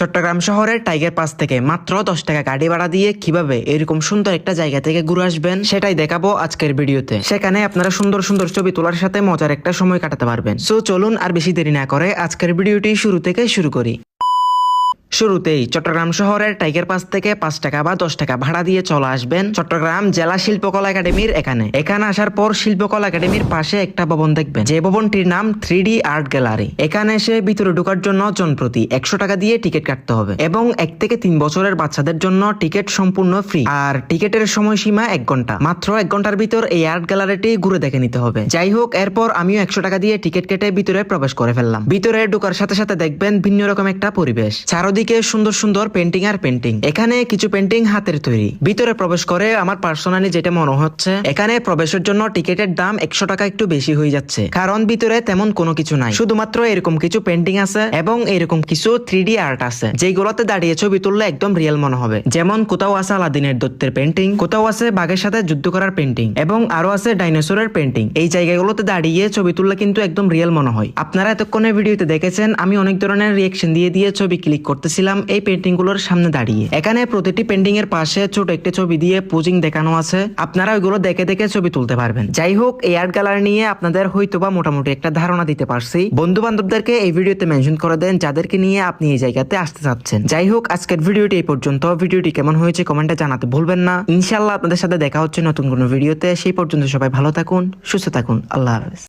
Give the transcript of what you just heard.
চট্টগ্রাম শহরের tiger pass থেকে মাত্র 10 টাকা গাড়ি ভাড়া দিয়ে কিভাবে এরকম সুন্দর একটা জায়গা থেকে ঘুরে আসবেন সেটাই দেখাবো আজকের ভিডিওতে। সেখানে আপনারা সুন্দর সুন্দর ছবি তোলার সাথে মজার একটা সময় কাটাতে পারবেন। সো চলুন আর বেশি দেরি না করে আজকের ভিডিওটি শুরু থেকে শুরু করি। শুরুতেই চট্টগ্রাম শহরের টাইগার পাস থেকে 5 টাকা বা 10 টাকা ভাড়া দিয়ে চলে আসবেন চট্টগ্রাম জেলা শিল্পকলা একাডেমির এখানে আসার পর শিল্পকলা একাডেমির পাশে একটা ভবন দেখবেন, যে ভবনটির নাম 3D আর্ট গ্যালারি। এখানে এসে ভিতরে ঢোকার জন্য জনপ্রতি 100 টাকা দিয়ে টিকিট কাটতে হবে এবং 1 থেকে 3 বছরের বাচ্চাদের জন্য টিকিট সম্পূর্ণ ফ্রি। আর টিকিটের সময়সীমা 1 ঘন্টা। মাত্র 1 ঘন্টার ভিতর এই আর্ট গ্যালারিটি ঘুরে দেখে নিতে হবে। যাই হোক, এরপর আমিও 100 টাকা দিয়ে টিকিট কেটে ভিতরে প্রবেশ করে ফেললাম। ভিতরে ঢোকার সাথে সাথে দেখবেন ভিন্ন রকম একটা পরিবেশ, চারদিকে সুন্দর সুন্দর পেন্টিং আর পেন্টিং। এখানে কিছু পেন্টিং হাতের তৈরি। ভিতরে প্রবেশ করে আমার পার্সোনালি যেটা মনে হচ্ছে, এখানে প্রবেশের জন্য টিকিটের দাম 100 টাকা একটু বেশি হয়ে যাচ্ছে, কারণ ভিতরে তেমন কোনো কিছু নাই, শুধুমাত্র এরকম কিছু পেন্টিং আছে এবং এরকম কিছু 3D আর্ট আছে, যেগুলোতে দাঁড়িয়ে ছবি তুললে একদম রিয়েল মনে হবে। যেমন কোথাও আছে আলাদিনের দত্তের পেন্টিং, কোথাও আছে বাঘের সাথে যুদ্ধ করার পেন্টিং এবং আরো আছে ডাইনোসরের পেন্টিং। এই জায়গাগুলোতে দাঁড়িয়ে ছবি তুললে কিন্তু একদম রিয়েল মনে হয়। আপনারা এতক্ষণে ভিডিওতে দেখেছেন আমি অনেক ধরনের রিয়েকশন দিয়ে ছবি ক্লিক করতেছিলাম এই পেন্টিং গুলোর সামনে দাঁড়িয়ে। এখানে প্রতিটি পেন্টিং এর পাশে ছোট একটা ছবি দিয়ে পোজিং দেখানো আছে, আপনারা ওইগুলো দেখে দেখে ছবি তুলতে পারবেন। যাই হোক, এই আর্ট গ্যালারি নিয়ে আপনাদের হয়তোবা মোটামুটি একটা ধারণা দিতে পারছি। বন্ধু বান্ধবদেরকে এই ভিডিওতে মেনশন করে দেন যাদেরকে নিয়ে আপনি এই জায়গাতে আসতে চাচ্ছেন। যাই হোক, আজকের ভিডিওটি এই পর্যন্ত। ভিডিওটি কেমন হয়েছে কমেন্টে জানাতে ভুলবেন না। ইনশাআল্লাহ আপনাদের সাথে দেখা হচ্ছে নতুন কোনো ভিডিওতে। সেই পর্যন্ত সবাই ভালো থাকুন, সুস্থ থাকুন। আল্লাহ হাফেজ।